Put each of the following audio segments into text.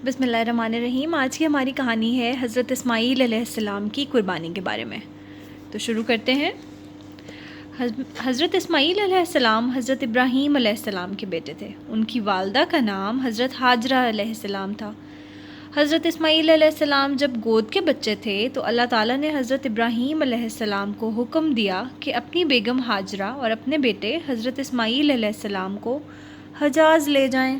بسم اللہ الرحمن الرحیم۔ آج کی ہماری کہانی ہے حضرت اسماعیل علیہ السلام کی قربانی کے بارے میں۔ تو شروع کرتے ہیں۔ حضرت اسماعیل علیہ السلام حضرت ابراہیم علیہ السلام کے بیٹے تھے۔ ان کی والدہ کا نام حضرت ہاجرہ علیہ السلام تھا۔ حضرت اسماعیل علیہ السلام جب گود کے بچے تھے تو اللہ تعالیٰ نے حضرت ابراہیم علیہ السلام کو حکم دیا کہ اپنی بیگم ہاجرہ اور اپنے بیٹے حضرت اسماعیل علیہ السلام کو حجاز لے جائیں۔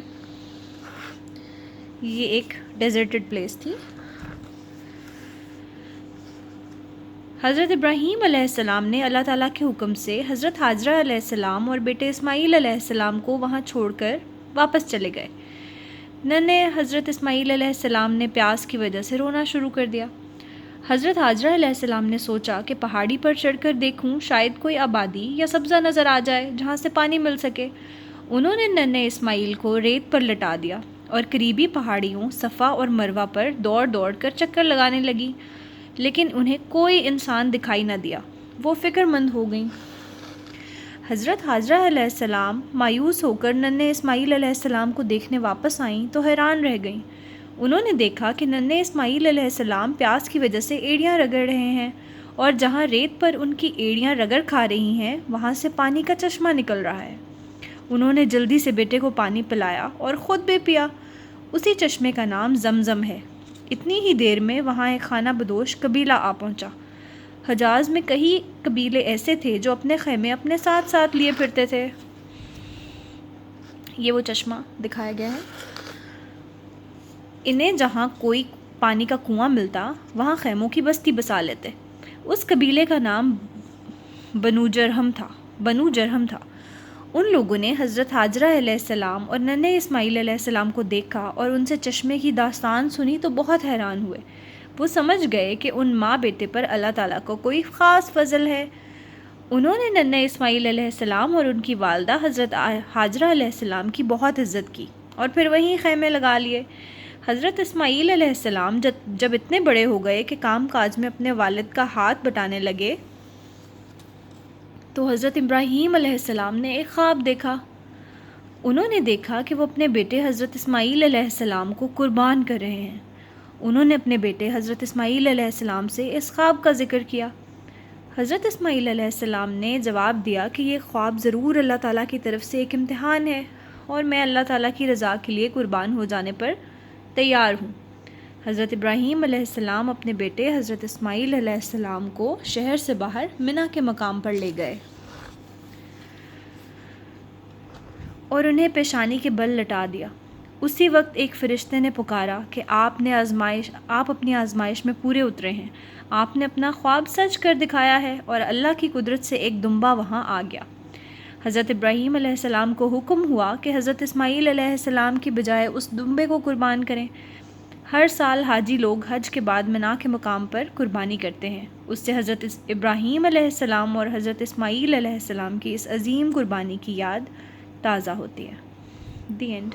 یہ ایک ڈیزرٹڈ پلیس تھی۔ حضرت ابراہیم علیہ السلام نے اللہ تعالیٰ کے حکم سے حضرت ہاجرہ علیہ السلام اور بیٹے اسماعیل علیہ السلام کو وہاں چھوڑ کر واپس چلے گئے۔ ننھے حضرت اسماعیل علیہ السلام نے پیاس کی وجہ سے رونا شروع کر دیا۔ حضرت ہاجرہ علیہ السلام نے سوچا کہ پہاڑی پر چڑھ کر دیکھوں، شاید کوئی آبادی یا سبزہ نظر آ جائے جہاں سے پانی مل سکے۔ انہوں نے ننھے اسماعیل کو ریت پر لٹا دیا اور قریبی پہاڑیوں صفا اور مروہ پر دوڑ دوڑ کر چکر لگانے لگی، لیکن انہیں کوئی انسان دکھائی نہ دیا۔ وہ فکر مند ہو گئیں۔ حضرت ہاجرہ علیہ السلام مایوس ہو کر ننھے اسماعیل علیہ السلام کو دیکھنے واپس آئیں تو حیران رہ گئیں۔ انہوں نے دیکھا کہ ننھے اسماعیل علیہ السلام پیاس کی وجہ سے ایڑیاں رگڑ رہے ہیں، اور جہاں ریت پر ان کی ایڑیاں رگڑ کھا رہی ہیں وہاں سے پانی کا چشمہ نکل رہا ہے۔ انہوں نے جلدی سے بیٹے کو پانی پلایا اور خود بھی پیا۔ اسی چشمے کا نام زمزم ہے۔ اتنی ہی دیر میں وہاں ایک خانہ بدوش قبیلہ آ پہنچا۔ حجاز میں کئی قبیلے ایسے تھے جو اپنے خیمے اپنے ساتھ ساتھ لیے پھرتے تھے۔ یہ وہ چشمہ دکھایا گیا ہے۔ انہیں جہاں کوئی پانی کا کنواں ملتا وہاں خیموں کی بستی بسا لیتے۔ اس قبیلے کا نام بنو جرہم تھا۔ ان لوگوں نے حضرت ہاجرہ علیہ السلام اور ننھے اسماعیل علیہ السلام کو دیکھا اور ان سے چشمے کی داستان سنی تو بہت حیران ہوئے۔ وہ سمجھ گئے کہ ان ماں بیٹے پر اللہ تعالیٰ کو کوئی خاص فضل ہے۔ انہوں نے ننھے اسماعیل علیہ السلام اور ان کی والدہ حضرت ہاجرہ علیہ السلام کی بہت عزت کی اور پھر وہیں خیمے لگا لیے۔ حضرت اسماعیل علیہ السلام جب اتنے بڑے ہو گئے کہ کام کاج میں اپنے والد کا ہاتھ بٹانے لگے تو حضرت ابراہیم علیہ السلام نے ایک خواب دیکھا۔ انہوں نے دیکھا کہ وہ اپنے بیٹے حضرت اسماعیل علیہ السلام کو قربان کر رہے ہیں۔ انہوں نے اپنے بیٹے حضرت اسماعیل علیہ السلام سے اس خواب کا ذکر کیا۔ حضرت اسماعیل علیہ السلام نے جواب دیا کہ یہ خواب ضرور اللہ تعالیٰ کی طرف سے ایک امتحان ہے، اور میں اللہ تعالیٰ کی رضا کے لیے قربان ہو جانے پر تیار ہوں۔ حضرت ابراہیم علیہ السلام اپنے بیٹے حضرت اسماعیل علیہ السلام کو شہر سے باہر منی کے مقام پر لے گئے اور انہیں پیشانی کے بل لٹا دیا۔ اسی وقت ایک فرشتے نے پکارا کہ آپ اپنی آزمائش میں پورے اترے ہیں، آپ نے اپنا خواب سچ کر دکھایا ہے، اور اللہ کی قدرت سے ایک دمبا وہاں آ گیا۔ حضرت ابراہیم علیہ السلام کو حکم ہوا کہ حضرت اسماعیل علیہ السلام کی بجائے اس دمبے کو قربان کریں۔ ہر سال حاجی لوگ حج کے بعد منی کے مقام پر قربانی کرتے ہیں۔ اس سے حضرت ابراہیم علیہ السلام اور حضرت اسماعیل علیہ السلام کی اس عظیم قربانی کی یاد تازہ ہوتی ہے۔ The end.